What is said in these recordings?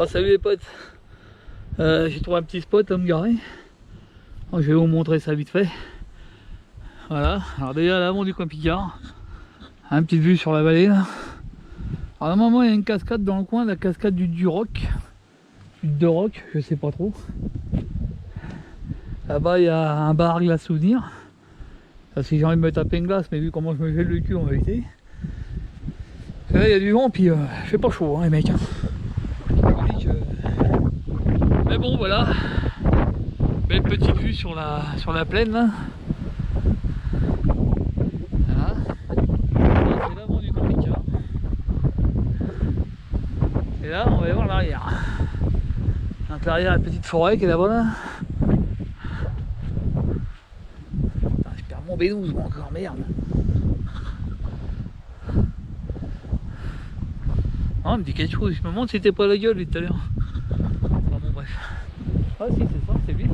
Oh, salut les potes. J'ai trouvé un petit spot à me garer. Oh, je vais vous montrer ça vite fait. Voilà, alors déjà à l'avant du coin Picard, un petite vue sur la vallée là. Alors normalement il y a une cascade dans le coin, la cascade du Roc, du De Roc, je sais pas trop. Là-bas il y a un bar glace souvenir. Ça, si j'ai envie de me taper une glace, mais vu comment je me gèle le cul on va éviter. Là il y a du vent, puis il fait pas chaud hein, les mecs. Hein. Mais bon voilà, belle petite vue sur la plaine là. Voilà. C'est l'avant du camping-car. Et là on va y voir l'arrière. Donc l'arrière, la petite forêt qui est là-bas là. Putain, je perds mon B12 moi encore, merde. Ah, il me dit quelque chose, je me demande si c'était pas la gueule lui tout à l'heure. Enfin bon bref. Ah si c'est ça, c'est lui.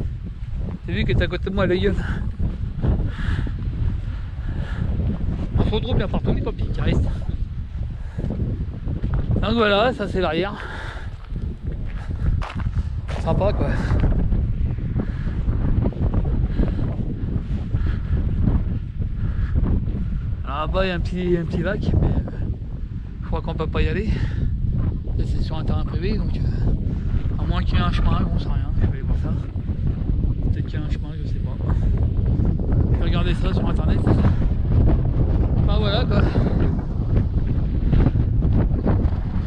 C'est lui qui est à côté de moi à la gueule. On se retrouve bien partout, les papis qui restent. Donc voilà, ça c'est l'arrière. Sympa quoi. Là-bas il y a un petit lac, mais je crois qu'on peut pas y aller. C'est sur un terrain privé, donc à moins qu'il y ait un chemin, on sait rien, je vais aller voir ça. Peut-être qu'il y a un chemin, je sais pas. Je vais regarder ça sur internet. Enfin voilà quoi.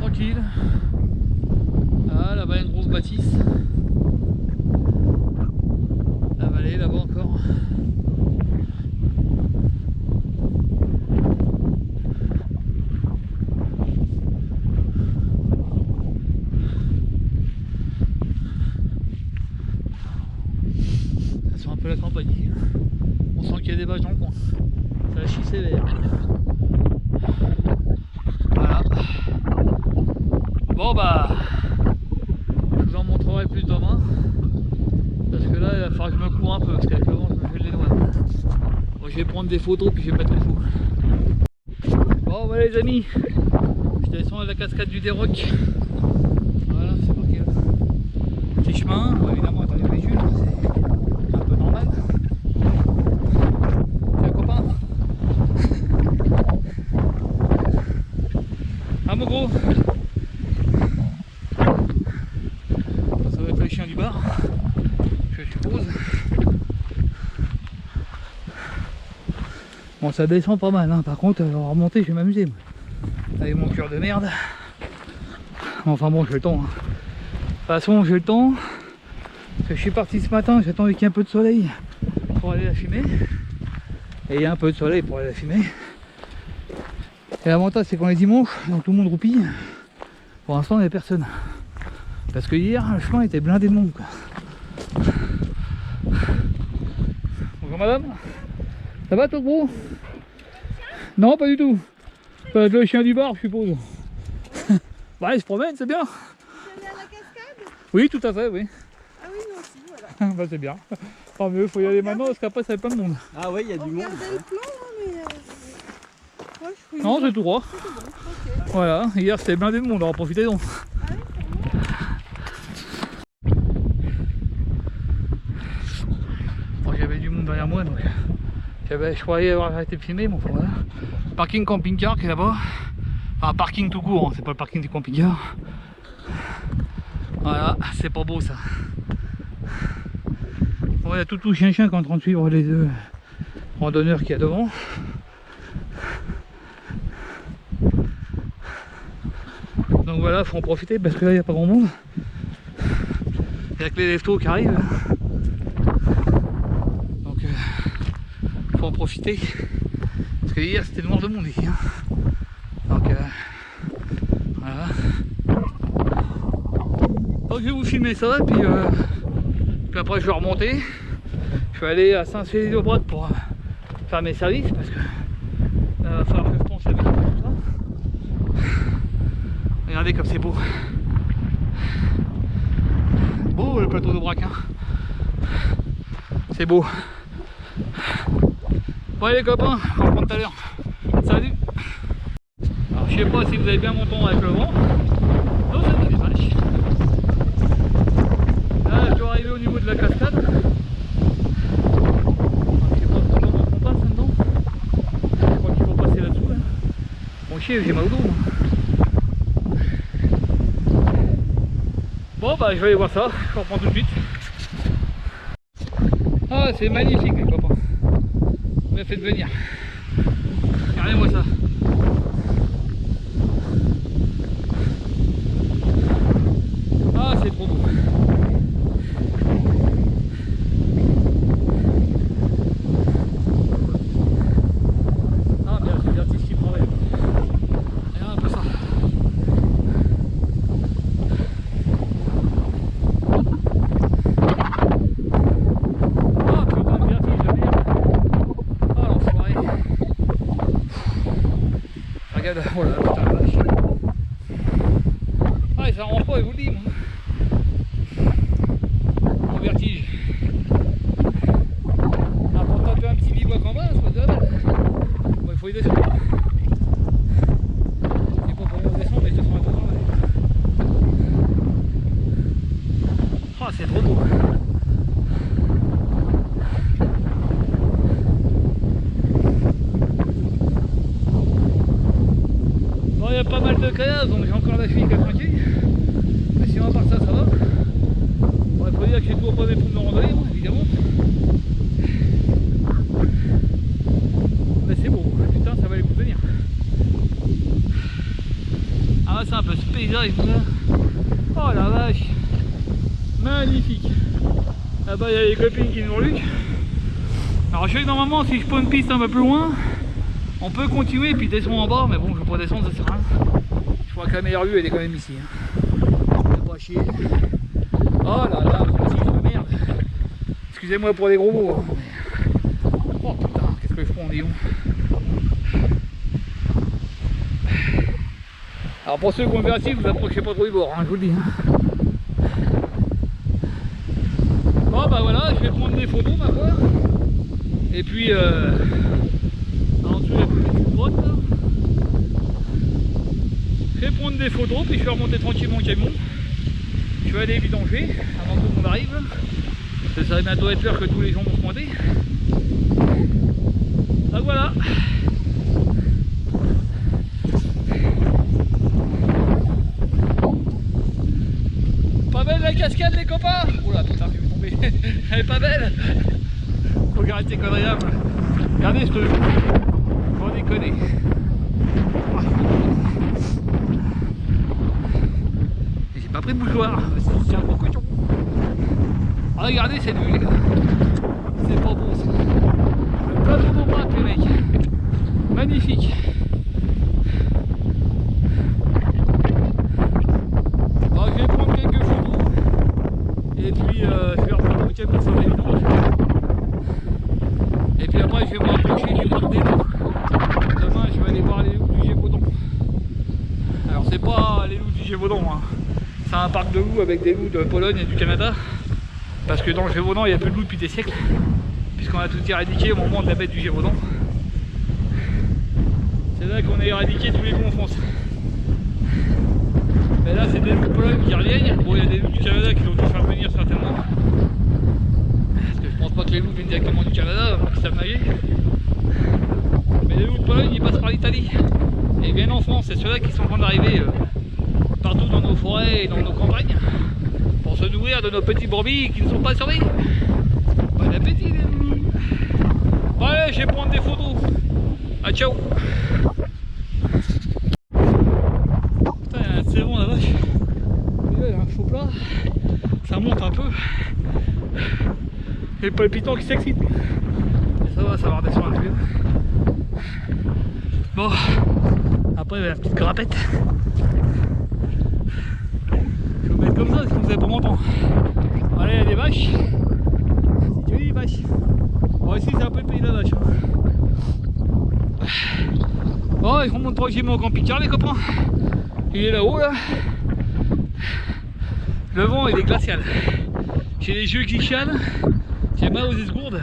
Tranquille. Ah là-bas il y a une grosse bâtisse. La vallée là-bas encore. Ça sent un peu la campagne. On sent qu'il y a des vaches dans le coin. Ça chie sévère. Voilà. Bon bah, je vous en montrerai plus demain. Parce que là, il va falloir que je me cours un peu. Parce qu'avec le vent, je me gèle les doigts. Bon, je vais prendre des photos puis je vais mettre au fou. Bon voilà les amis. Je descends à la cascade du Déroc. Voilà, c'est marqué là. Petit chemin. Bon, évidemment, attendez les véhicules. C'est un peu normal. C'est un copain. Ah mon gros. Ça va être les chiens du bar, je suppose. Bon ça descend pas mal hein. Par contre on va remonter, je vais m'amuser avec mon cœur de merde. Enfin bon j'ai le temps hein. De toute façon j'ai le temps. Parce que je suis parti ce matin, j'attendais qu'il y ait un peu de soleil pour aller la fumer. Et il y a un peu de soleil pour aller la fumer. Et l'avantage c'est qu'on est dimanche, donc tout le monde roupille. Pour l'instant il n'y a personne. Parce que hier le chemin était blindé de monde quoi. Bonjour madame. Ça va toi gros? Non pas du tout. Ça va être le chien du bar je suppose. Bah il se promène, c'est bien. Tu es allé à la cascade? Oui tout à fait oui. Ah oui nous aussi voilà. Bah c'est bien. Tant mieux, faut y aller maintenant parce qu'après ça va pas de monde. Ah ouais il y a du monde. Regardez le plan hein, mais ouais, je fouille Non une c'est tout droit. fois. C'est bon, ok. Voilà, hier c'était blindé de monde, on va profiter donc. Ah oui, Bon, j'avais du monde derrière moi donc je croyais avoir arrêté de filmer, mais enfin voilà. Parking camping-car qui est là-bas. Enfin parking tout court, hein. C'est pas le parking du camping-car. Voilà, c'est pas beau ça. Bon, il y a tout chien qui est en train de suivre les deux randonneurs qu'il y a devant. Donc voilà, faut en profiter parce que là il n'y a pas grand monde. Il n'y a que les leftos qui arrivent. Donc faut en profiter. Parce que hier c'était noir de monde ici. Hein. Donc voilà. Donc je vais vous filmer ça et puis après je vais remonter. Je vais aller à Saint-Céline-de-Broc pour faire mes services parce que il va falloir que je pense avec tout ça. Regardez comme c'est beau. Beau le plateau de Brac hein. C'est beau. Bon allez les copains, on va reprendre tout à l'heure. Salut. Alors je sais pas si vous avez bien mon ton avec le vent. Non, ça va des vaches. chier, j'ai mal au dos. Bon bah je vais aller voir ça, je reprends tout de suite. Ah c'est magnifique les copains. Vous m'avez fait venir. Regardez-moi ça. Ah c'est trop beau. Ah merde, c'est l'artiste qui prend. Regarde un peu ça. Voilà, putain la vache. Ah, ça rend pas, je vous le dis, moi. En vertige. Ah, pour taper un petit bivouac en bas, c'est pas de la balle. Bon, il faut y descendre. C'est pas pour moi descendre, mais je te ferai un tour. Ah, c'est trop beau. Bon, il y a pas mal de caillasses, donc j'ai encore la cheville qui est tranquille. Mais sinon, à part ça, ça va. Bon, il faut dire que j'ai toujours pas mes pompes de randonnée, moi, évidemment. Mais c'est beau, putain, ça va les coup tenir. Ah, c'est un peu ce paysage là. Oh la vache, magnifique. Là-bas, il y a les copines qui nous reluquent. Alors, je sais que normalement, si je prends une piste un peu plus loin, on peut continuer et puis descendre en bas, mais bon, je vais pas descendre, ça sert à rien. Je crois que la meilleure vue, elle est quand même ici. C'est pas chier. Oh là là, c'est de merde. Excusez-moi pour les gros mots. Hein, mais... Oh putain, qu'est-ce que je prends, dis donc. Alors pour ceux qui ont le vertige, vous approchez pas trop du bord, hein, je vous le dis. Hein. Bon bah voilà, je vais prendre des photos ma foi. Et puis en dessous il y a une petite grotte là. Je vais prendre des photos, puis je vais remonter tranquillement mon camion. Je vais aller vidanger avant que tout le monde arrive. Ça va bientôt être l'heure que tous les gens vont se pointer. Donc voilà. Pas belle la cascade les copains. Oula putain, je vais tomber. Elle est pas belle. Faut arrêter ces conneries là. Regardez ce truc. Faut déconner. J'ai pas pris de bougeoir. C'est un gros cochon. Regardez cette vue les gars. C'est pas bon ça. Le plateau d'Aubrac les mecs. Magnifique. Bon, je vais prendre quelques photos. Et puis je vais reprendre mon camion sur les vidanges. Et puis après je vais me rapprocher du parc des loups. Demain je vais aller voir les loups du Gévaudan. Alors c'est pas les loups du Gévaudan, hein. C'est un parc de loups avec des loups de Pologne et du Canada. Parce que dans le Gévaudan il n'y a plus de loups depuis des siècles. Puisqu'on a tout éradiqué au moment de la bête du Gévaudan. C'est là qu'on a éradiqué tous les loups en France. Mais là c'est des loups de Pologne qui reviennent. Bon, il y a des loups du Canada qui ont dû faire venir certainement. Parce que je pense pas que les loups viennent directement du Canada, qui savent nager. Mais les loups de Pologne ils passent par l'Italie. Et ils viennent en France, c'est ceux-là qui sont en train d'arriver partout dans nos forêts et dans nos campagnes. Pour se nourrir de nos petits brebis qui ne sont pas surveillés. Bon appétit les loups. Bon allez, je vais prendre des photos. Ah ciao. Putain, c'est bon la vache. Il y a un faux plat. Ça monte un peu. Et le palpitant qui s'excite. Et ça va redescendre un peu. Bon. Après il y a la petite grappette. Je vais vous mettre comme ça, sinon vous n'allez pas m'entendre. Allez, il y a des vaches. Si tu veux des vaches. Bon ici c'est un peu le pays de la vache. Bon, je remonte tranquillement au camping-car les copains. Il est là-haut là. Le vent il est glacial. J'ai les yeux qui chialent. J'ai mal aux esgourdes.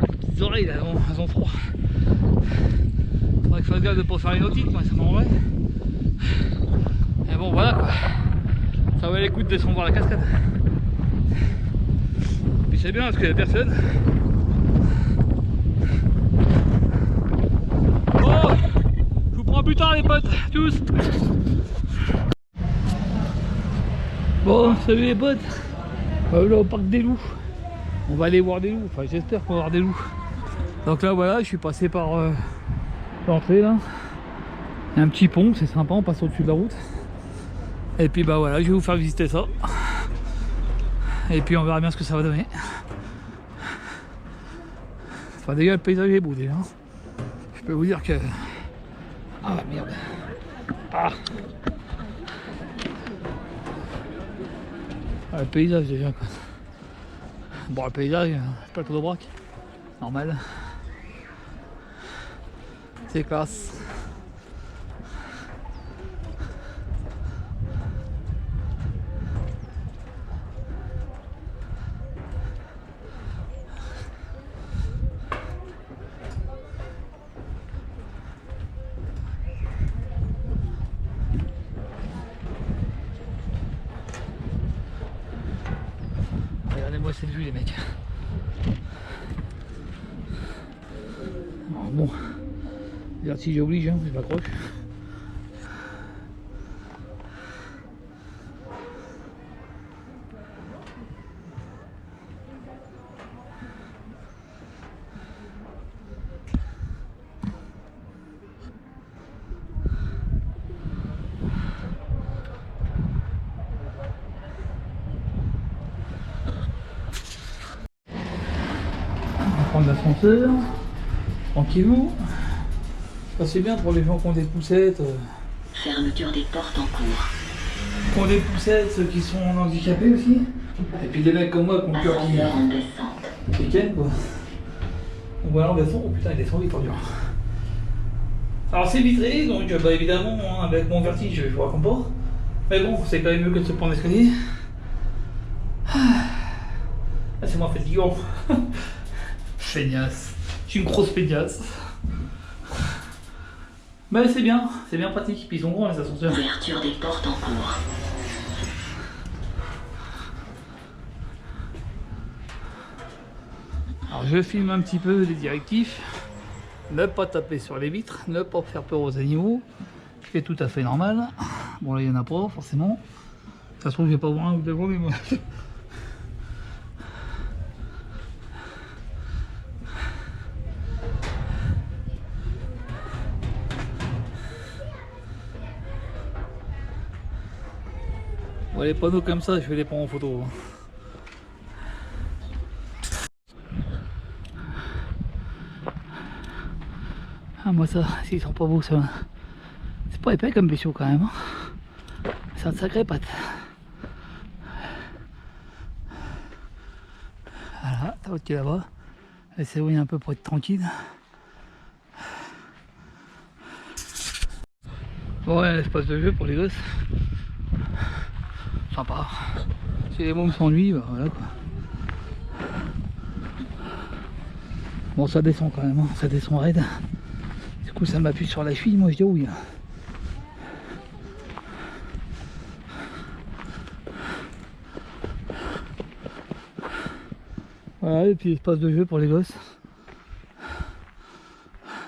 Les petites oreilles là, elles ont froid. Faudrait que je fasse gaffe de ne pas faire les nautiques, moi ça m'envoie. Et bon voilà quoi. Ça valait le coup de descendre voir la cascade. Puis c'est bien parce qu'il n'y a personne. à plus tard les potes, tous. Bon, salut les potes. Là au parc des loups. On va aller voir des loups, enfin j'espère qu'on va voir des loups. Donc là voilà, je suis passé par l'entrée là. Il y a un petit pont, c'est sympa, on passe au-dessus de la route. Et puis bah voilà, je vais vous faire visiter ça. Et puis on verra bien ce que ça va donner. Enfin déjà le paysage est beau déjà. Je peux vous dire que... Ah merde. Ah. Le paysage déjà quoi. Bon le paysage, c'est pas le de braque. Normal. C'est classe. Regardez-moi cette vue les mecs. Alors bon, si j'oblige, hein, je m'accroche. Prendre l'ascenseur, tranquillou. Ça c'est bien pour les gens qui ont des poussettes. Fermeture des portes en cours. Qui ont des poussettes, ceux qui sont handicapés aussi. Et puis des mecs comme moi qui ont cœur qui Ascenseur en descente. week-end quoi. Donc voilà on descend, oh putain il descend vite dur. Alors c'est vitré, donc bah, évidemment hein, avec mon vertige je vous raconte pas. Mais bon c'est quand même mieux que de se prendre l'escalier. Ah c'est moi fatigant. Feignasse. Je suis une grosse feignasse. Mais c'est bien pratique. Puis ils sont grands les ascenseurs. Ouverture des portes en cours. Alors je filme un petit peu les directifs. Ne pas taper sur les vitres, ne pas faire peur aux animaux. C'est tout à fait normal. Bon là il n'y en a pas forcément. Ça se trouve je vais pas voir un ou deux journées moi. Bon, les panneaux comme ça, je vais les prendre en photo. Ah moi ça, s'ils sont pas beaux ça. C'est pas épais comme bestiau quand même. Hein. C'est un sacré patte. Voilà, t'as votre là-bas. Laissez-vous un peu pour être tranquille. Bon ouais, l'espace de jeu pour les gosses. Sympa. Si les mômes s'ennuient, bah voilà quoi. Bon ça descend quand même, hein. Ça descend raide. Du coup ça m'appuie sur la cheville, moi je dis oui. Voilà, et puis espace de jeu pour les gosses.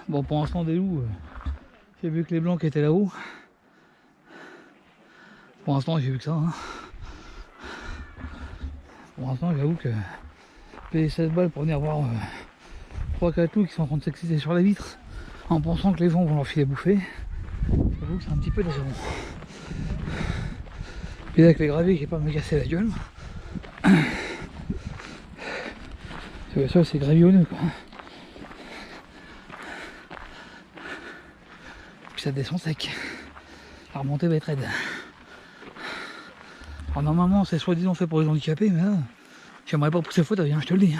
Bon pour l'instant des loups, j'ai vu que les blancs qui étaient là-haut. Pour l'instant j'ai vu que ça. Hein. Pour l'instant j'avoue que payer 16 balles pour venir voir 3-4 loups qui sont en train de s'exciter sur la vitre en pensant que les gens vont leur filer à bouffer, j'avoue que c'est un petit peu décevant. Puis avec les graviers qui est pas me casser la gueule. Ça c'est gravillonneux quoi. Puis ça descend sec. La remontée va être raide. Alors normalement c'est soi-disant fait pour les handicapés, mais là, j'aimerais pas pousser fauteuil, hein, je te le dis.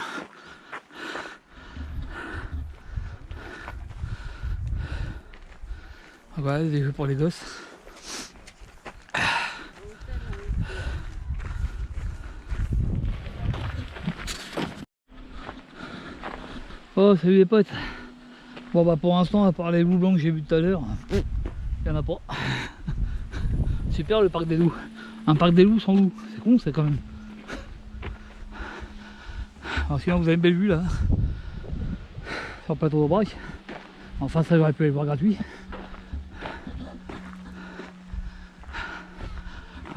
Voilà, des jeux pour les gosses. Oh salut les potes. Bon bah pour l'instant à part les loups blancs que j'ai vus tout à l'heure, il n'y en a pas. Super le parc des loups. Un parc des loups sans loups, c'est con c'est quand même. Alors sinon vous avez une belle vue là. Sur le plateau de Braque. Enfin ça j'aurais pu aller voir gratuit.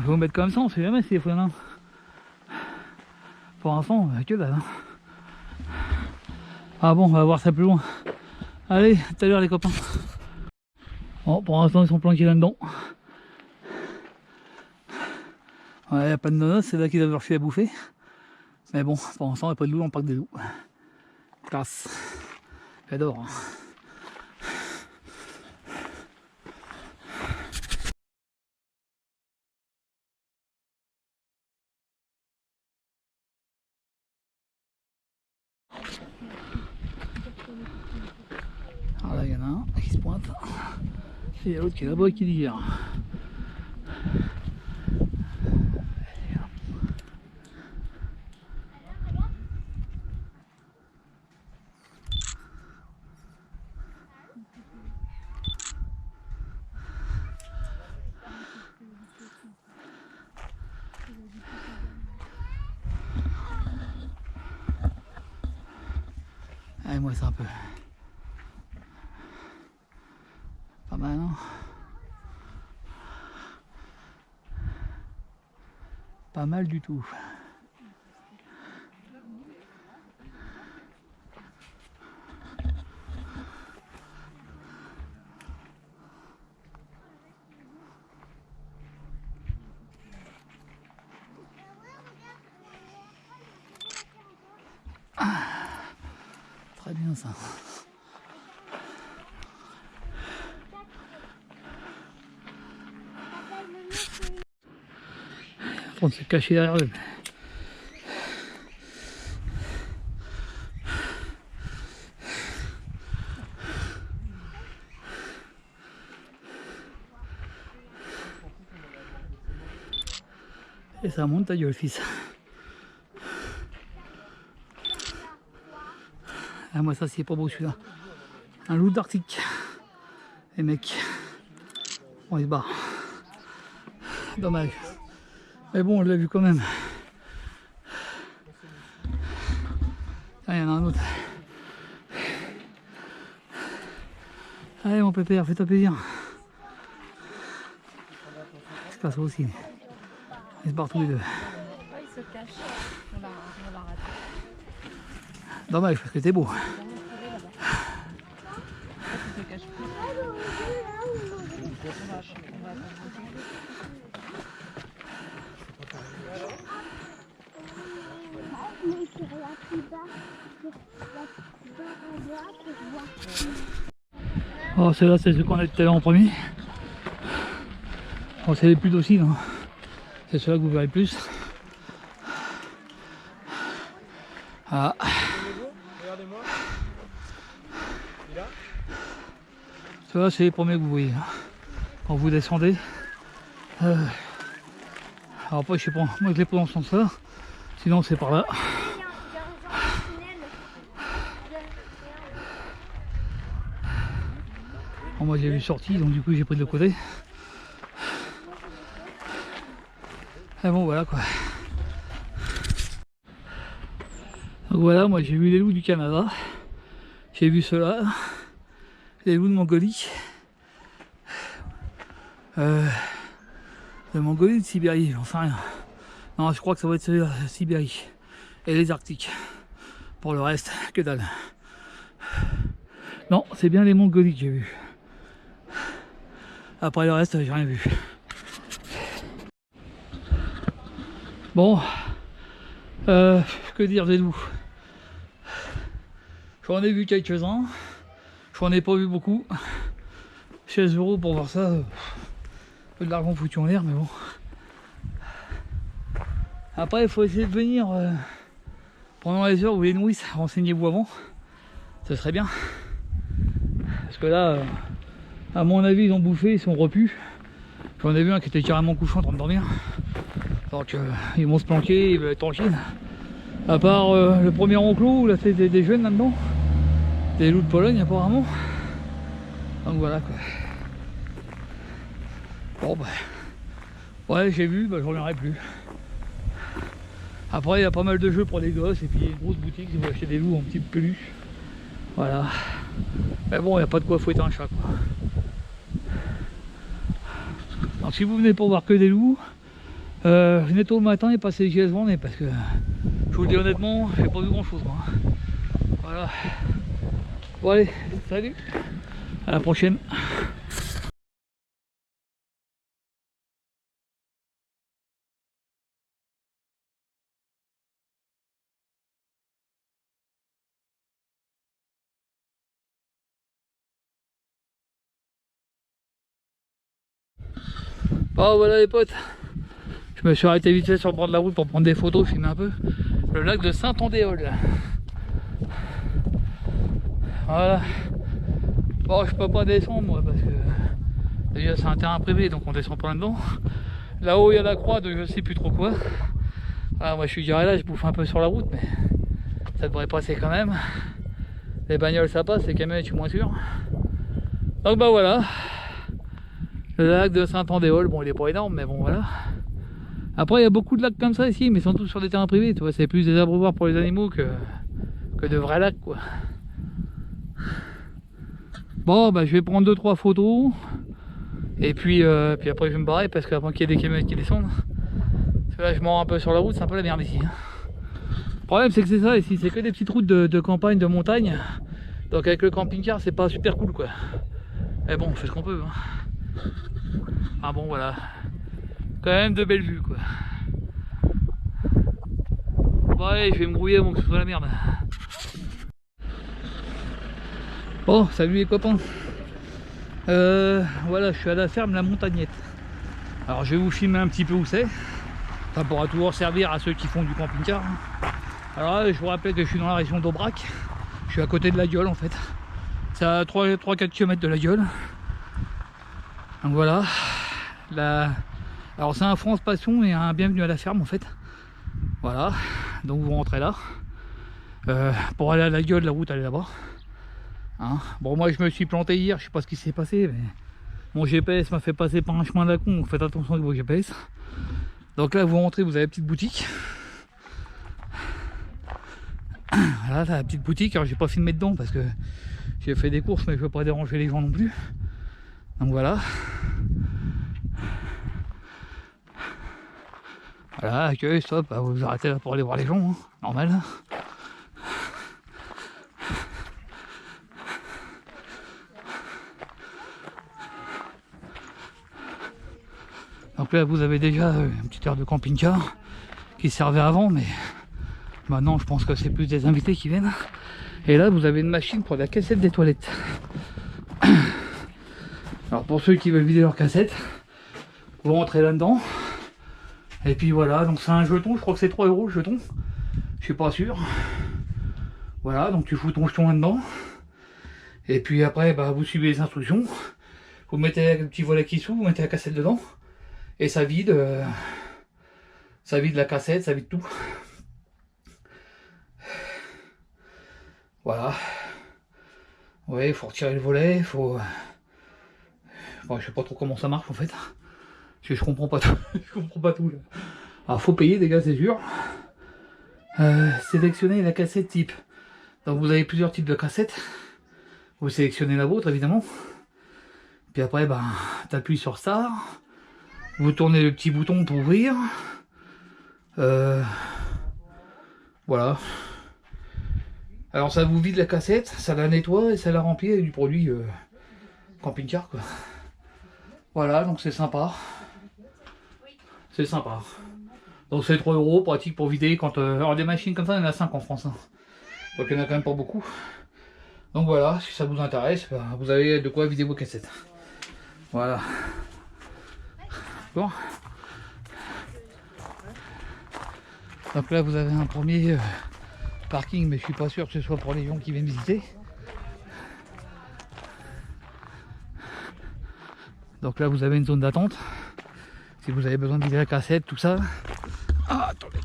vais vous mettre comme ça, on sait jamais si il faut un. Pour l'instant, que dalle. Hein. Ah bon, on va voir ça plus loin. Allez, tout à l'heure les copains. Bon, pour l'instant ils sont planqués là-dedans. Ouais, y a pas de nonos, c'est là qu'ils doivent leur filer à bouffer. Mais bon, pour l'instant, il n'y a pas de loup dans le parc des loups. Classe. J'adore. Hein. Alors là, il y en a un qui se pointe. Et il y a l'autre qui est là-bas qui digère. Allez, moi c'est un peu. Pas mal, non? Pas mal du tout. Très bien ça. On se cacher derrière eux. Et ça monte ta gueule, fils. Ah, moi ça c'est pas beau celui-là. Un loup d'Arctique. Les mecs, on se barre. Dommage. Mais bon, on l'a vu quand même. Ah, il y en a un autre. Allez mon pépère, fais-toi plaisir. C'est pas ça aussi. Ils se barrent tous les deux. Il se cache. On va rater. Dommage parce que t'es beau. Il se cache plus. Oh, ceux-là, c'est ceux qu'on a tout à l'heure en premier. Oh, c'est les plus dociles. Hein. C'est ceux-là que vous verrez le plus. Ah. Regardez-moi. Ceux-là, c'est les premiers que vous voyez. Hein. Quand vous descendez. Alors après, je sais pas, moi je les prends dans ce sens-là. Sinon, c'est par là. Bon, moi j'ai vu sortie, donc du coup j'ai pris de l'autre côté. Et bon voilà quoi. Donc voilà, moi j'ai vu les loups du Canada. J'ai vu ceux-là. Les loups de Mongolie. De Mongolie ou de Sibérie, j'en sais rien. Non, je crois que ça va être celui-là, Sibérie. Et les Arctiques. Pour le reste, que dalle. Non, c'est bien les Mongolies que j'ai vu. Après le reste, j'ai rien vu. Bon, que dire des loups? J'en ai vu quelques-uns, j'en ai pas vu beaucoup. 16 € pour voir ça, un peu de l'argent foutu en l'air, mais bon. Après, il faut essayer de venir pendant les heures où les nourrices, renseignez-vous avant, ce serait bien. Parce que là, à mon avis, ils ont bouffé, ils sont repus. J'en ai vu un qui était carrément couché en train de dormir. Donc ils vont se planquer, ils veulent être tranquilles. À part le premier enclos où là c'est des jeunes là-dedans. Des loups de Pologne apparemment. Donc voilà quoi. Bon bah. Ouais j'ai vu, bah, je reviendrai plus. Après il y a pas mal de jeux pour les gosses et puis il y a une grosse boutique si vous achetez des loups en petites peluches. Voilà. Mais bon il n'y a pas de quoi fouetter un chat quoi. Donc si vous venez pour voir que des loups, Je venais tôt le matin et passer les gilets journée parce que je vous le dis honnêtement, j'ai pas vu grand chose moi. Voilà. Bon allez, salut, à la prochaine. Bon voilà les potes, je me suis arrêté vite fait sur le bord de la route pour prendre des photos, filmer un peu le lac de Saint-Andéol. Voilà. Bon, je peux pas descendre moi parce que déjà c'est un terrain privé donc on descend pas là-dedans. Là-haut il y a la croix de je sais plus trop quoi. Voilà, moi je suis garé là, je bouffe un peu sur la route mais ça devrait passer quand même. Les bagnoles ça passe, les camions je suis moins sûr. Donc bah voilà. Le lac de Saint-Andéol, bon il est pas énorme mais bon voilà. Après il y a beaucoup de lacs comme ça ici mais ils sont tous sur des terrains privés, tu vois, c'est plus des abreuvoirs pour les animaux que de vrais lacs quoi. Bon bah je vais prendre 2-3 photos et puis après je vais me barrer parce qu'avant qu'il y ait des camionnettes qui descendent. Parce que là je mords un peu sur la route, c'est un peu la merde ici. Le problème c'est que c'est ça ici, c'est que des petites routes de campagne, de montagne. Donc avec le camping-car c'est pas super cool quoi. Mais bon on fait ce qu'on peut. Hein. Ah bon voilà. Quand même de belles vues quoi. Bon allez je vais me grouiller avant que ce soit la merde. Bon salut les copains. Voilà je suis à la ferme La Montagnette. Alors je vais vous filmer un petit peu où c'est. Ça pourra toujours servir à ceux qui font du camping-car. Alors là je vous rappelle que je suis dans la région d'Aubrac. Je suis à côté de la Gueule en fait. C'est à 3-4 km de la Gueule. Donc voilà. Alors c'est un France Passion et un bienvenue à la ferme en fait. Voilà. Donc vous rentrez là. Pour aller à la Gueule, la route elle est là-bas. Hein, bon moi je me suis planté hier, je sais pas ce qui s'est passé mais mon GPS m'a fait passer par un chemin de la con, donc faites attention avec vos GPS. Donc là vous rentrez, vous avez la petite boutique. Voilà la petite boutique, alors j'ai pas filmé dedans parce que j'ai fait des courses mais je veux pas déranger les gens non plus. Donc voilà. Voilà, accueil, stop, vous vous arrêtez là pour aller voir les gens, hein, normal. Donc là vous avez déjà une petite aire de camping-car qui servait avant mais maintenant je pense que c'est plus des invités qui viennent. Et là vous avez une machine pour la cassette des toilettes. Alors pour ceux qui veulent vider leur cassette, vous rentrez là-dedans. Et puis voilà, donc c'est un jeton, je crois que c'est 3 € le jeton. Je suis pas sûr. Voilà, donc tu fous ton jeton là-dedans. Et puis après bah, vous suivez les instructions. Vous mettez le petit volet qui s'ouvre, vous mettez la cassette dedans. Et ça vide la cassette, ça vide tout. Voilà. Ouais, il faut retirer le volet, faut... Bon, je sais pas trop comment ça marche en fait. Je comprends pas tout. Je comprends pas tout là. Alors faut payer les gars, c'est sûr. Sélectionnez la cassette type. Donc vous avez plusieurs types de cassettes. Vous sélectionnez la vôtre évidemment. Puis après ben t'appuies sur ça. Vous tournez le petit bouton pour ouvrir. Voilà. Alors ça vous vide la cassette, ça la nettoie et ça la remplit avec du produit camping-car quoi. Voilà, donc c'est sympa. C'est sympa. Donc c'est 3 €, pratique pour vider quand... alors des machines comme ça, il y en a 5 en France. Hein. Donc il y en a quand même pas beaucoup. Donc voilà, si ça vous intéresse, vous avez de quoi vider vos cassettes. Voilà. Bon. Donc là vous avez un premier parking, mais je suis pas sûr que ce soit pour les gens qui viennent visiter. Donc là vous avez une zone d'attente. Si vous avez besoin de vider la cassette, tout ça. Ah, attendez.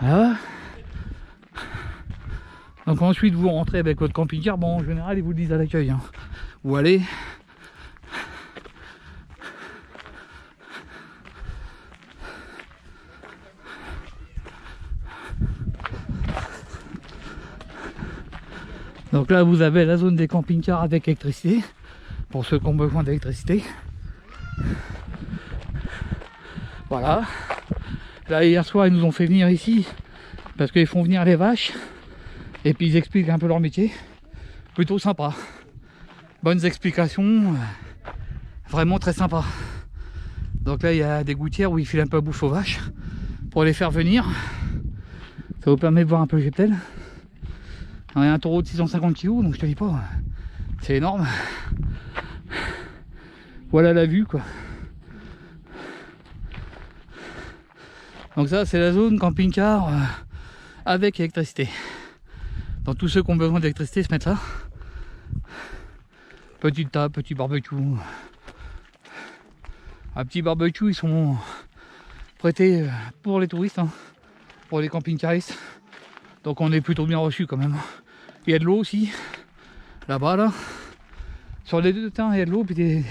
Voilà. Donc ensuite vous rentrez avec votre camping-car. Bon en général ils vous le disent à l'accueil. Hein. Où aller. Donc là vous avez la zone des camping-cars avec électricité, pour ceux qui ont besoin d'électricité. Voilà. Là hier soir ils nous ont fait venir ici parce qu'ils font venir les vaches et puis ils expliquent un peu leur métier. Plutôt sympa. Bonnes explications. Vraiment très sympa. Donc là il y a des gouttières où ils filent un peu à bouffe aux vaches pour les faire venir. Ça vous permet de voir un peu le cheptel. Il y a un taureau de 650 kg, donc je te dis pas, c'est énorme. Voilà la vue quoi. Donc ça c'est la zone camping-car avec électricité. Donc tous ceux qui ont besoin d'électricité se mettent là. Petite table, petit barbecue. Un petit barbecue, ils sont prêtés pour les touristes, hein, pour les camping-caristes. Donc on est plutôt bien reçu quand même. Il y a de l'eau aussi, là-bas là. Sur les deux terrains il y a de l'eau puis des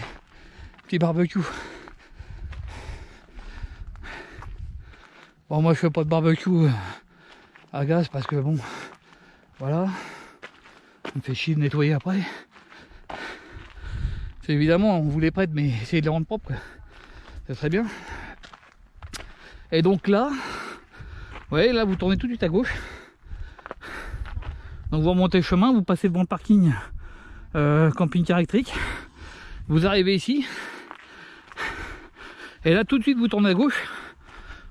petits barbecues. Bon moi je fais pas de barbecue à gaz parce que bon, voilà. Ça me fait chier de nettoyer après. C'est évidemment on vous les prête mais essayez de les rendre propres. Ça serait bien. Et donc là, vous voyez là vous tournez tout de suite à gauche. Donc vous remontez le chemin, vous passez devant le parking camping-car électrique. Vous arrivez ici. Et là tout de suite vous tournez à gauche.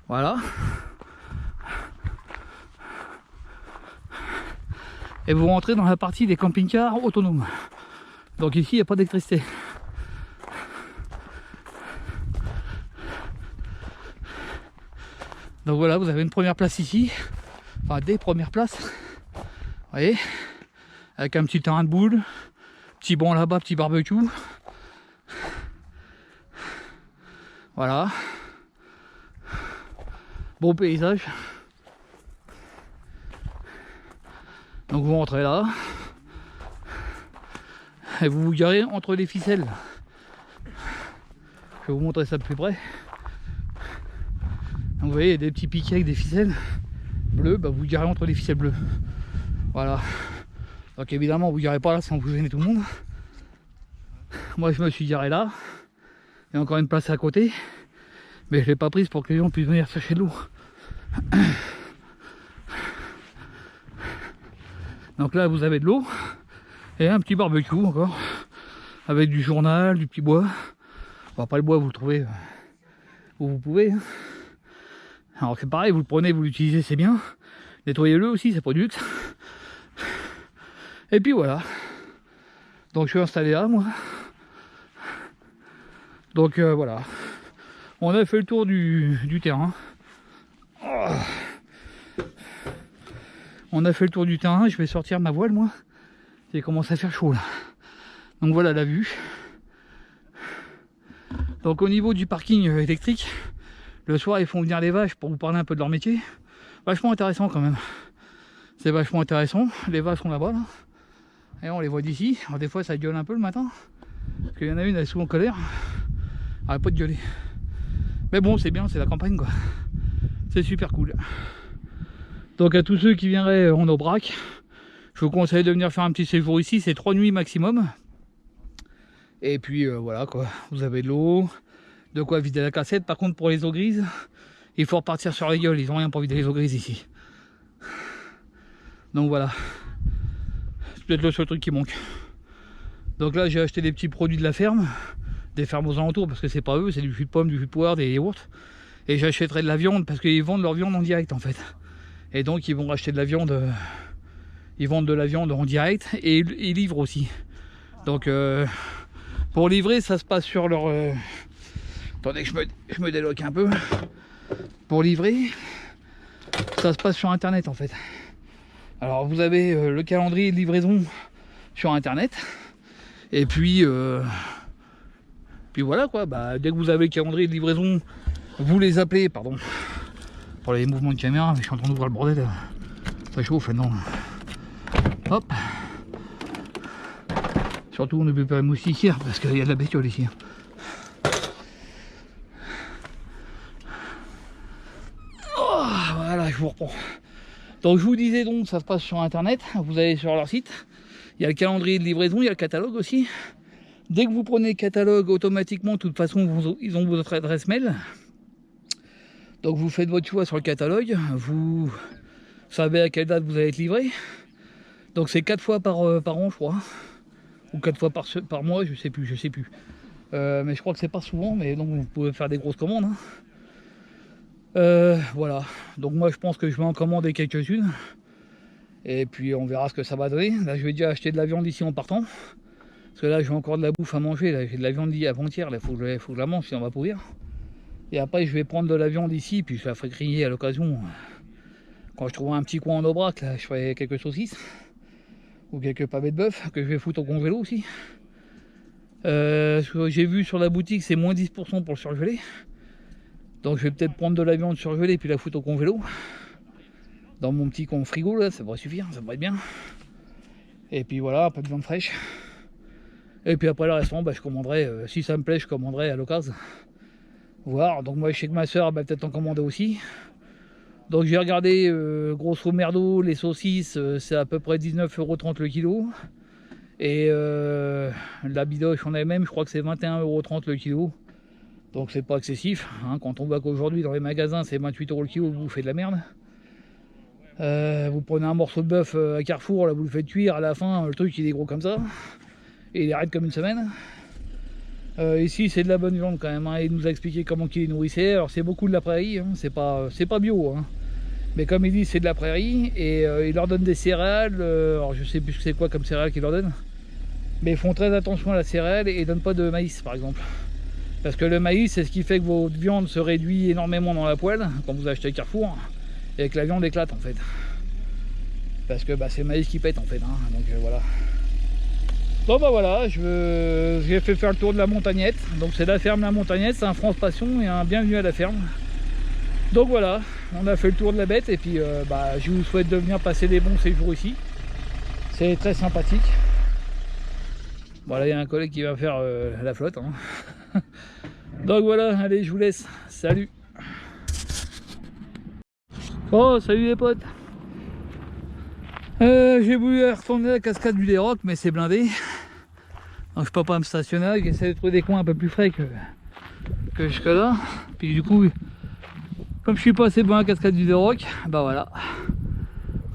Voilà. Et vous rentrez dans la partie des camping-cars autonomes. Donc ici il n'y a pas d'électricité. Donc voilà, vous avez une première place ici. Enfin des premières places. Vous voyez, avec un petit terrain de boule, petit banc là-bas, petit barbecue. Voilà. Beau paysage. Donc vous rentrez là. Et vous vous garez entre les ficelles. Je vais vous montrer ça de plus près. Donc vous voyez, il y a des petits piquets avec des ficelles bleues, bah vous garez entre les ficelles bleues. Voilà. Donc évidemment vous garez pas là sinon vous gênez tout le monde. Moi je me suis garé là. Il y a encore une place à côté. Mais je l'ai pas prise pour que les gens puissent venir chercher de l'eau. Donc là vous avez de l'eau. Et un petit barbecue encore. Avec du journal, du petit bois. Bon après le bois vous le trouvez où vous pouvez. Alors c'est pareil, vous le prenez, vous l'utilisez, c'est bien. Nettoyez-le aussi, c'est pas du luxe. Et puis voilà. Donc je suis installé là moi. Donc voilà. On a fait le tour du terrain. Oh. On a fait le tour du terrain, je vais sortir ma voile moi. Il commence à faire chaud là. Donc voilà la vue. Donc au niveau du parking électrique, le soir ils font venir les vaches pour vous parler un peu de leur métier. Vachement intéressant quand même. C'est vachement intéressant. Les vaches sont là-bas là. Et on les voit d'ici. Alors des fois ça gueule un peu le matin. Parce qu'il y en a une, elle est souvent en colère. Elle arrête pas de gueuler. Mais bon c'est bien, c'est la campagne quoi. C'est super cool. Donc à tous ceux qui viendraient en Aubrac, je vous conseille de venir faire un petit séjour ici. C'est 3 nuits maximum. Et puis voilà quoi. Vous avez de l'eau. De quoi vider la cassette. Par contre pour les eaux grises, il faut repartir sur la gueule. Ils n'ont rien pour vider les eaux grises ici. Donc voilà. C'est peut-être le seul truc qui manque. Donc là j'ai acheté des petits produits de la ferme. Des fermes aux alentours parce que c'est pas eux. C'est du jus de pomme, du jus de poire, des yaourts. Et j'achèterai de la viande parce qu'ils vendent leur viande en direct en fait. Et donc ils vont racheter de la viande. Ils vendent de la viande en direct. Et ils livrent aussi. Donc pour livrer ça se passe sur leur... Attendez que je me déloque un peu. Pour livrer, ça se passe sur internet en fait. Alors vous avez le calendrier de livraison sur internet. Et puis voilà quoi. Bah, dès que vous avez le calendrier de livraison, vous les appelez, pardon. Pour les mouvements de caméra, mais je suis en train d'ouvrir le bordel. Ça chauffe non. Hop. Surtout on ne peut pas la moustiquaire parce qu'il y a de la bestiole ici. Voilà, je vous reprends. Donc je vous disais donc, ça se passe sur internet. Vous allez sur leur site. Il y a le calendrier de livraison, il y a le catalogue aussi. Dès que vous prenez le catalogue, automatiquement, de toute façon, ils ont votre adresse mail. Donc vous faites votre choix sur le catalogue, vous savez à quelle date vous allez être livré. Donc c'est 4 fois par an, je crois. Ou 4 fois par mois, je sais plus. Mais je crois que c'est pas souvent, mais donc vous pouvez faire des grosses commandes. Voilà, donc moi je pense que je vais en commander quelques-unes. Et puis on verra ce que ça va donner. Là je vais déjà acheter de la viande ici en partant. Parce que là j'ai encore de la bouffe à manger. Là j'ai de la viande avant-hier, il faut que je la mange sinon on va pourrir. Et après je vais prendre de la viande ici, puis je la ferai griller à l'occasion. Quand je trouverai un petit coin en Aubrac, là je ferai quelques saucisses. Ou quelques pavés de bœuf que je vais foutre au congélo aussi. Ce que j'ai vu sur la boutique, c'est moins 10% pour le surgelé. Donc je vais peut-être prendre de la viande surgelée puis la foutre au congélo. Dans mon petit frigo là, ça devrait suffire, ça devrait être bien. Et puis voilà, un peu de viande fraîche. Et puis après le restant, bah, je commanderai, si ça me plaît, je commanderai à l'occasion. Voir, donc moi je sais que ma soeur va peut-être en commander aussi. Donc j'ai regardé, grosso merdo, les saucisses, c'est à peu près 19,30 € le kilo. Et la bidoche en elle-même, je crois que c'est 21,30 € le kilo. Donc c'est pas excessif, hein. Quand on voit qu'aujourd'hui dans les magasins c'est 28 € le kilo, vous faites de la merde. Vous prenez un morceau de bœuf à Carrefour, là vous le faites cuire, à la fin le truc il est gros comme ça. Et il est raide comme une semaine. Ici c'est de la bonne viande quand même, hein. Il nous a expliqué comment il les nourrissait. Alors c'est beaucoup de la prairie, hein. C'est pas bio, hein. Mais comme il dit c'est de la prairie. Et il leur donne des céréales, alors je sais plus c'est quoi comme céréales qu'il leur donne. Mais ils font très attention à la céréale et ils donnent pas de maïs par exemple. Parce que le maïs c'est ce qui fait que votre viande se réduit énormément dans la poêle quand vous achetez Carrefour. Et que la viande éclate en fait. Parce que bah, c'est le maïs qui pète en fait, hein. Donc voilà. Bon bah voilà, j'ai fait faire le tour de la Montagnette. Donc c'est la ferme La Montagnette, c'est un France Passion et un bienvenue à la ferme. Donc voilà, on a fait le tour de la bête et puis bah, je vous souhaite de venir passer des bons séjours ici. C'est très sympathique. Voilà, il y a un collègue qui va faire la flotte, hein. Donc voilà, allez, je vous laisse. Salut. Oh, salut les potes. J'ai voulu retourner à la cascade du Déroc, mais c'est blindé. Donc je peux pas me stationner, j'essaie de trouver des coins un peu plus frais que jusque là. Puis du coup, comme je suis pas assez bon à la cascade du Déroc, bah voilà.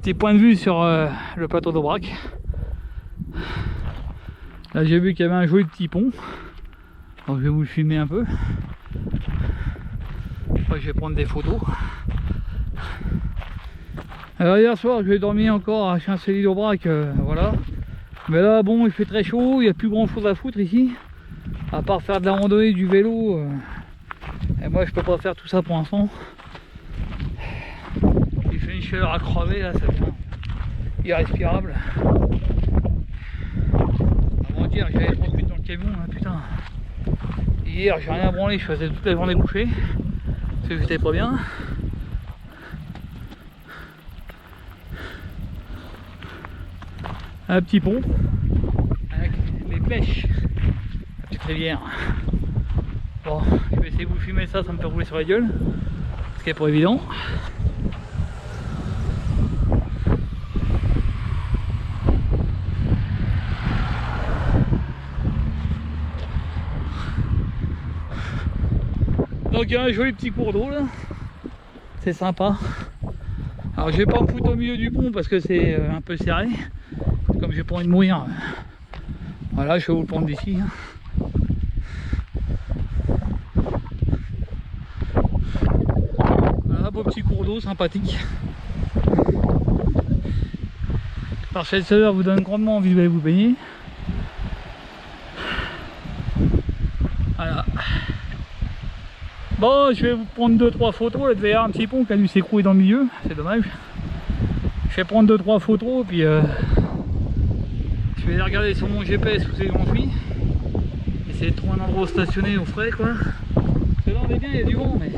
Petit point de vue sur le plateau d'Aubrac. Là j'ai vu qu'il y avait un joli petit pont. Donc je vais vous le filmer un peu. Après je vais prendre des photos. Alors hier soir je vais dormir encore à Chancély-d'Aubrac, voilà. Mais là bon il fait très chaud, il n'y a plus grand chose à foutre ici. À part faire de la randonnée, du vélo. Et moi je peux pas faire tout ça pour l'instant. Il fait une chaleur à crever là, ça devient irrespirable. Avant-hier j'avais 30 minutes dans le camion, hein, putain. Hier j'ai rien branlé, je faisais toute la journée couchée. Parce que j'étais pas bien. Un petit pont avec les pêches, la petite rivière. Bon, je vais essayer de vous filmer ça, ça me fait rouler sur la gueule, ce qui est pas évident. Donc il y a un joli petit cours d'eau là, c'est sympa. Alors je vais pas me foutre au milieu du pont parce que c'est un peu serré. Comme j'ai pas envie de mourir, voilà, je vais vous le prendre d'ici. Voilà, beau petit cours d'eau sympathique. Par cette chaleur vous donne grandement envie d'aller vous baigner. Voilà. Bon, je vais vous prendre 2-3 photos. Là, il devait y avoir un petit pont qui a dû s'écrouler dans le milieu, c'est dommage. Je vais prendre 2-3 photos, puis je vais aller regarder sur mon GPS où c'est que j'en suis. Essayer de trouver un endroit où stationner au frais quoi. Parce que là on est bien, il y a du vent mais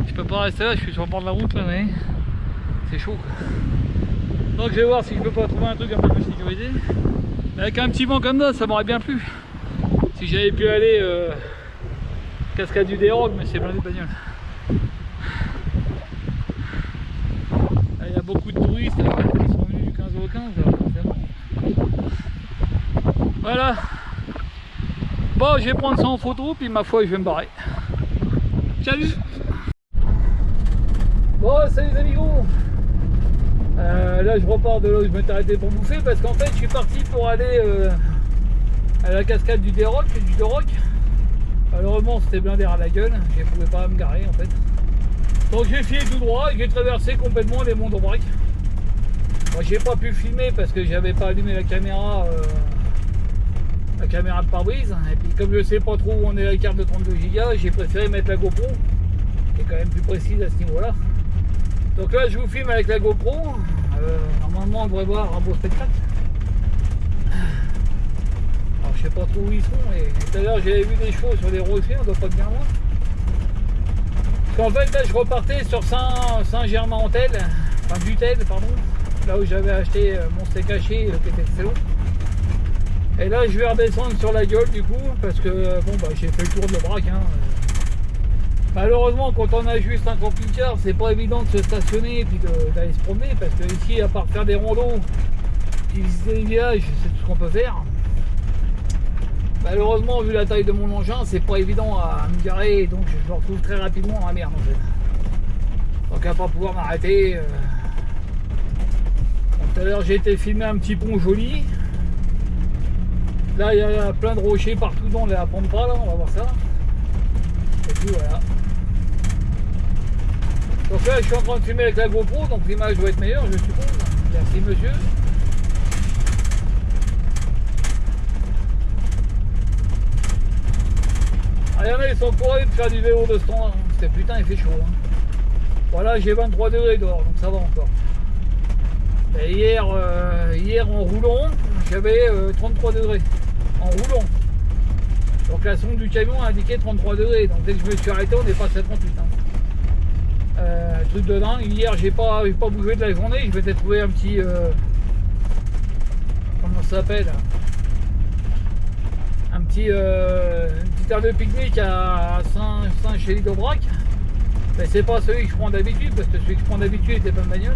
je peux pas rester là, je suis sur le bord de la route là mais c'est chaud quoi. Donc je vais voir si je peux pas trouver un truc un peu plus sécurisé. Mais avec un petit vent comme ça m'aurait bien plu. Si j'avais pu aller cascade du Déroc, mais c'est blindé de bagnole. Il y a beaucoup de touristes là, qui sont venus du 15 au 15 alors, évidemment. Voilà, Bon, je vais prendre ça en photo, puis ma foi, je vais me barrer. Salut. Bon, salut les amigos. Là, je repars de là où je m'étais arrêté pour bouffer, parce qu'en fait, je suis parti pour aller à la cascade du Déroc. Malheureusement, c'était blindé à la gueule, je ne pouvais pas me garer en fait. Donc j'ai filé tout droit et j'ai traversé complètement les monts d'Aubrac. Moi, j'ai pas pu filmer parce que j'avais pas allumé la caméra de pare-brise. Et puis comme je sais pas trop où on est la carte de 32 Go, j'ai préféré mettre la GoPro, qui est quand même plus précise à ce niveau-là. Donc là, je vous filme avec la GoPro. Normalement, on devrait voir un beau spectacle. Alors, je sais pas trop où ils sont. Et tout à l'heure, j'avais vu des chevaux sur les rochers, on doit pas bien loin. Parce qu'en fait, là, je repartais sur Saint-Germain-en-Telle, enfin Dutel, pardon, là où j'avais acheté mon steak haché qui était excellent. Et là, je vais redescendre sur la gueule du coup, parce que bon, bah, j'ai fait le tour de l'Aubrac. Malheureusement, quand on a juste un camping-car, c'est pas évident de se stationner et puis d'aller se promener, parce que ici, à part faire des rondos, puis visiter les villages, c'est tout ce qu'on peut faire. Malheureusement, vu la taille de mon engin, c'est pas évident à me garer, donc je me retrouve très rapidement dans la merde en fait. Donc à pas pouvoir m'arrêter. Tout à l'heure, j'ai été filmer un petit pont joli. Là, il y a plein de rochers partout dans la pampa, là, on va voir ça. Et puis voilà. Donc là, je suis en train de filmer avec la GoPro, donc l'image doit être meilleure, je suppose. Merci monsieur. Ah, il y en a, ils sont courés de faire du vélo de ce temps-là. C'était putain, il fait chaud. Voilà, j'ai 23 degrés dehors, donc ça va encore. Et hier en roulant, j'avais 33 degrés. En roulant. Donc la sonde du camion a indiqué 33 degrés. Donc dès que je me suis arrêté, on est passé à 38. Truc de dingue. Hier, j'ai pas bougé de la journée. Je m'étais trouvé un petit... comment ça s'appelle? Une petite aire de pique-nique à Saint-Chély-d'Aubrac. Mais c'est pas celui que je prends d'habitude, parce que celui que je prends d'habitude était pas de bagnole.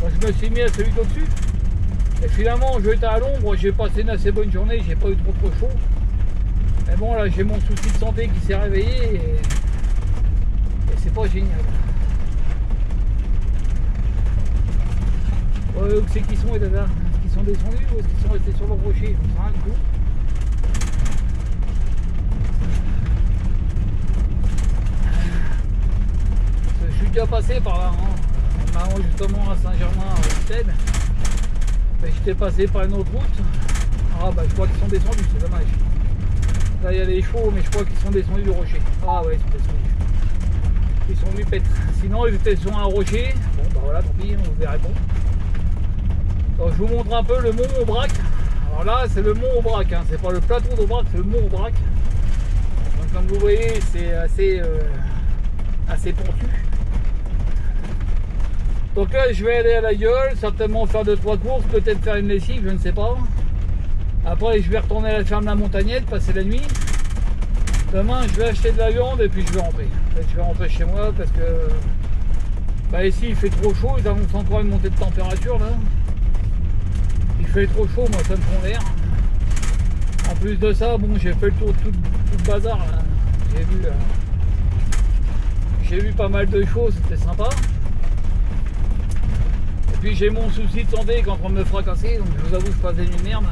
Donc je me suis mis à celui d'au-dessus. Et finalement, je étais à l'ombre, j'ai passé une assez bonne journée, j'ai pas eu trop chaud. Mais bon, là, j'ai mon souci de santé qui s'est réveillé et c'est pas génial. Ouais, où c'est qu'ils sont les dadas? Est-ce qu'ils sont descendus ou est-ce qu'ils sont restés sur le rocher? Je ne sais rien du tout. Je suis déjà passé par là, justement à Saint-Germain-en-Telle. J'étais passé par une autre route. Ah bah je crois qu'ils sont descendus, c'est dommage. Là il y a des chevaux, mais je crois qu'ils sont descendus du rocher. Ah ouais, ils sont descendus. Ils sont venus pète. Sinon ils étaient sur un rocher. Bon bah voilà, tant pis, on verra bon. Donc je vous montre un peu le mont Aubrac. Alors là c'est le mont Aubrac, c'est pas le plateau d'Aubrac, c'est le mont Aubrac. Donc comme vous voyez, c'est assez pentu. Donc là je vais aller à la gueule, certainement faire 2-3 courses, peut-être faire une lessive, je ne sais pas. Après je vais retourner à la ferme La Montagnette, passer la nuit. Demain je vais acheter de la viande et puis je vais rentrer. En fait, je vais rentrer chez moi parce que bah, ici il fait trop chaud, ils annoncent encore une montée de température là. Il fait trop chaud, moi ça me prend l'air. En plus de ça, bon j'ai fait le tour de tout le bazar là. J'ai vu pas mal de choses, c'était sympa. Puis j'ai mon souci de santé qui est en train de me fracasser, donc je vous avoue je passe des nuits de merde.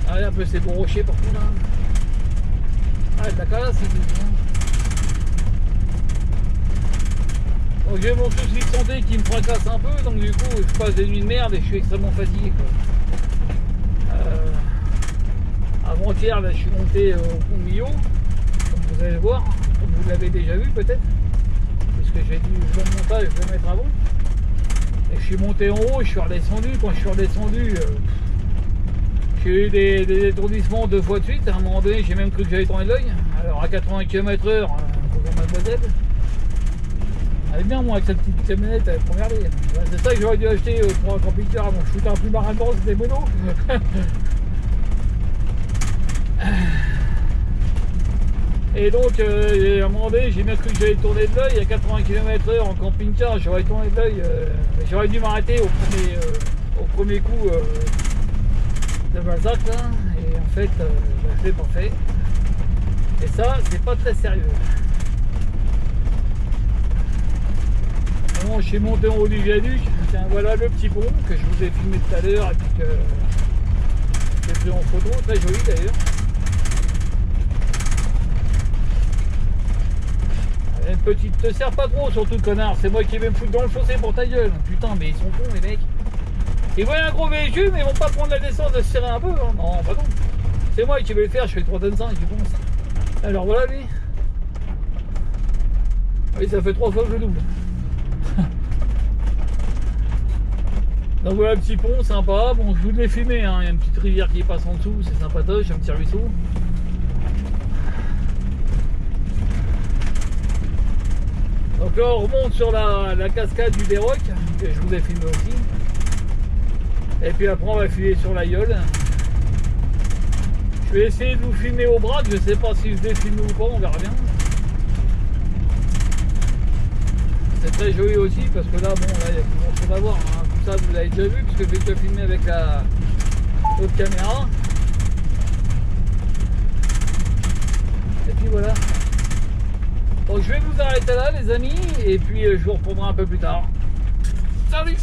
Allez un peu ces gros rochers partout là. Ah de la calasse ici. Donc j'ai mon souci de santé qui me fracasse un peu, donc du coup je passe des nuits de merde et je suis extrêmement fatigué quoi. Avant-hier là je suis monté au pont de Millau, comme vous allez le voir, comme vous l'avez déjà vu peut-être, puisque j'ai dit le montage je vais mettre avant. Et je suis monté en haut, je suis redescendu. Quand je suis redescendu, j'ai eu des étourdissements 2 fois de suite. À un moment donné, j'ai même cru que j'allais tourner de l'œil. Alors à 80 km/h, pour mademoiselle, elle est bien, moi, avec cette petite camionnette, elle est première ligne. C'est ça que j'aurais dû acheter pour un camping-car. Bon, je foutais un plus marin dedans, c'était mono. Et donc, à un moment donné, j'ai bien cru que j'allais tourner de l'œil. À 80 km/h en camping-car, j'aurais tourné de l'œil. J'aurais dû m'arrêter au premier coup de Balzac. Là. Et faite, je l'ai pas fait. Et ça, c'est pas très sérieux. Bon, je suis monté en haut du viaduc. Tiens, voilà le petit pont que je vous ai filmé tout à l'heure et puis que j'ai pris en photo, très joli d'ailleurs. Une petite, te sers pas trop surtout connard, c'est moi qui vais me foutre dans le fossé pour ta gueule. Putain, mais ils sont cons les mecs. Ils voient un gros véhicule mais ils vont pas prendre la décence de se serrer un peu, hein. Non, pas non. C'est moi qui vais le faire, je fais 3 tonnes 5, tu penses. Alors voilà lui. Oui, ça fait 3 fois que je le double. Donc voilà le petit pont, sympa. Bon, je vous l'ai filmé, hein. Il y a une petite rivière qui passe en dessous, c'est sympatoche, un petit ruisseau. Donc là on remonte sur la cascade du Déroc, que je vous ai filmé aussi. Et puis après on va filer sur la Yole. Je vais essayer de vous filmer au Brac, je sais pas si je vais filmer ou pas, on verra bien. C'est très joli aussi parce que là, bon, là il y a plus grand chose à voir, hein. Tout ça vous l'avez déjà vu parce que je vais déjà filmer avec la l'autre caméra. Et puis voilà. Donc je vais vous arrêter là les amis et puis je vous reprendrai un peu plus tard. Salut!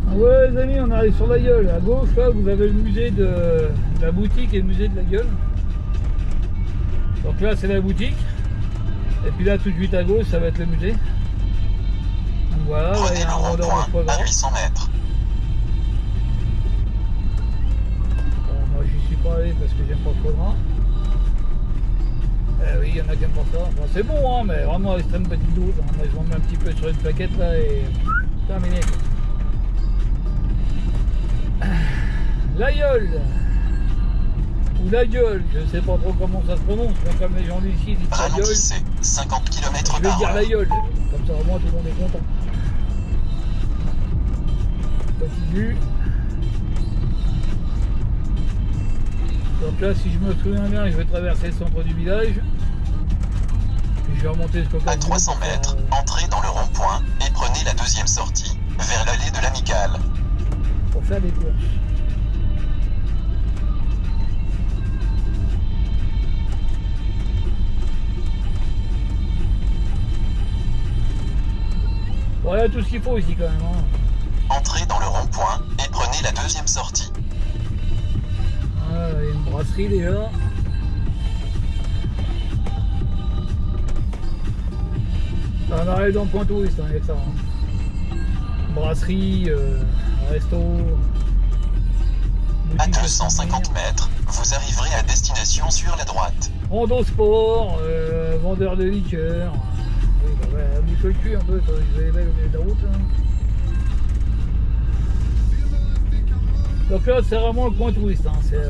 Ah ouais les amis, on arrive sur la Yole. À gauche là vous avez le musée de la boutique et le musée de la Yole. Donc là c'est la boutique. Et puis là tout de suite à gauche ça va être le musée. Donc voilà, là, il y a un rondeur de à 800 mètres. Bon, moi j'y suis pas allé parce que j'aime pas trop grand. Eh oui, il y en a qui aiment pas ça. Enfin, c'est bon, hein, mais vraiment à extrême petite dose. Hein. Moi, je m'en mets un petit peu sur une plaquette là et terminé. La Yole ou la Gueule, je sais pas trop comment ça se prononce, mais comme les gens d'ici disent la Gueule, Ralentissez, 50 km je vais dire par la heure. Yole. Comme ça au moins tout le monde est content. Petite vue. Donc là, si je me souviens bien, je vais traverser le centre du village. Puis je vais remonter jusqu'au À casino 300 pour faire, mètres, entrez dans le rond-point et prenez la deuxième sortie, vers l'allée de l'Amicale. pour faire des courses. Voilà tout ce qu'il faut ici quand même. Hein. Entrez dans le rond-point et prenez la deuxième sortie. Ah, il y a une brasserie déjà. On arrive dans le point touriste, hein, avec ça. Hein. Brasserie, resto. À boutique de 250 souvenirs. mètres, vous arriverez à destination sur la droite. Rando sport, vendeur de liqueur. Oui, bah ouais, bouche le cul un peu, toi, je vais les au milieu de la route. Hein. Donc là, c'est vraiment le point touriste. Hein. C'est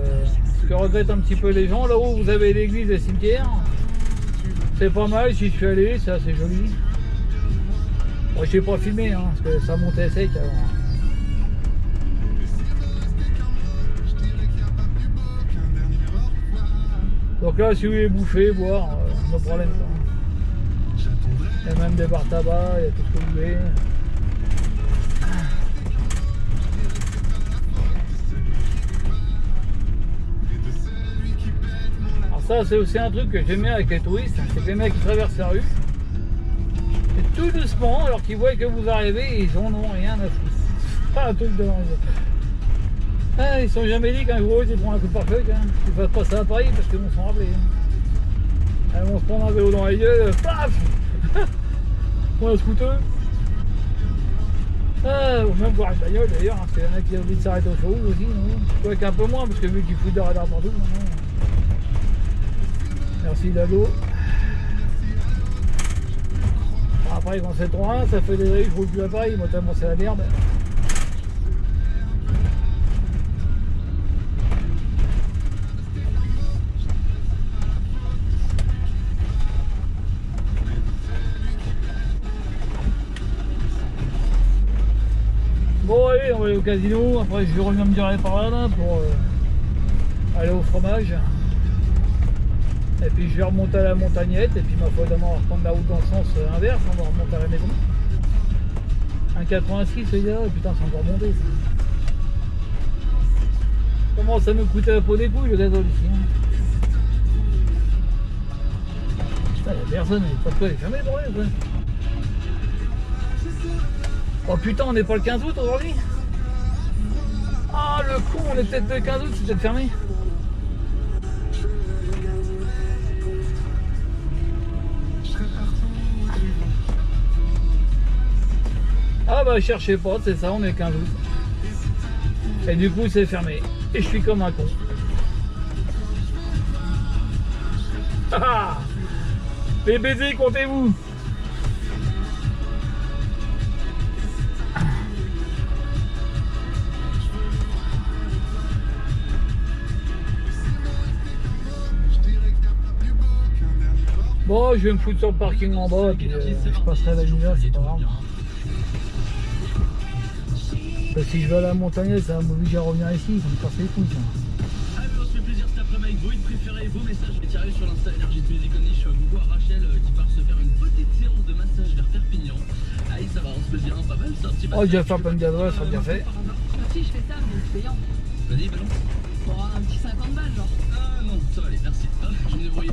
ce que regrettent un petit peu les gens. Là-haut, vous avez l'église et le cimetière. C'est pas mal, j'y suis allé, c'est assez joli. Bon, je n'ai pas filmé, hein, parce que ça montait sec avant. Donc là, si vous voulez bouffer, boire, no problème. Quoi. Il y a même des bars tabac, il y a tout ce que vous voulez. Alors ça, c'est aussi un truc que j'aime bien avec les touristes, c'est que les mecs qui traversent la rue, et tout doucement, alors qu'ils voient que vous arrivez, ils en ont rien à foutre. Pas un truc de l'enjeu. Ah, ils sont jamais dit qu'un gros ils prennent un coup de pare-feu, hein. Ils fassent pas ça à Paris parce qu'ils vont s'en rappeler. Hein. Ils vont se prendre un vélo dans la gueule, paf. Ou un scooter. Ah, ou même voir une bagnole d'ailleurs, hein, parce qu'il y en a qui ont envie de s'arrêter au show aussi. Ouais, qu'un peu moins, parce que vu qu'ils foutent de radar partout. Hein. Merci Dado. Bon, après, quand c'est trop loin, ça fait des années que je roule plus à Paris, moi tellement c'est la merde. Bon allez, on va aller au casino, après je reviens me garer par là pour aller au fromage. Et puis je vais remonter à la montagnette et puis ma foi d'abord on va reprendre la route dans le sens inverse, on va remonter à la maison. 1,86 les gars, putain c'est encore monté ça. Comment ça me coûte la peau des couilles le gazole ici hein. Putain, y'a personne, pas de quoi les fermer le bordel quoi. Oh putain, on n'est pas le 15 août aujourd'hui. Ah le con, on est peut-être le 15 août, c'est peut-être fermé. Ah bah cherchez pas, c'est ça, on est le 15 août. Et du coup c'est fermé. Et je suis comme un con. Ah, les baisers, comptez-vous. Bon, je vais me foutre sur le parking en bas, puis je passerai la nuit là, c'est pas grave. Parce que si je vais à la montagne, ça va m'obliger à revenir ici, ça me casse les couilles. Ah mais on se fait plaisir cet après-midi avec vos hits préférés, vos messages tirés sur l'Insta Energy Music Only. Coucou à Rachel qui part se faire une petite séance de massage vers Perpignan. Allez ça va, on se fait bien, pas mal, c'est un petit Oh, je vais faire plein d'adresses, ça bien fait. Si je fais ça, mais c'est payant. Vas-y, balance. Pour un petit 50 balles, genre. Ah non, ça va aller, merci. Ah, je vais me débrouiller.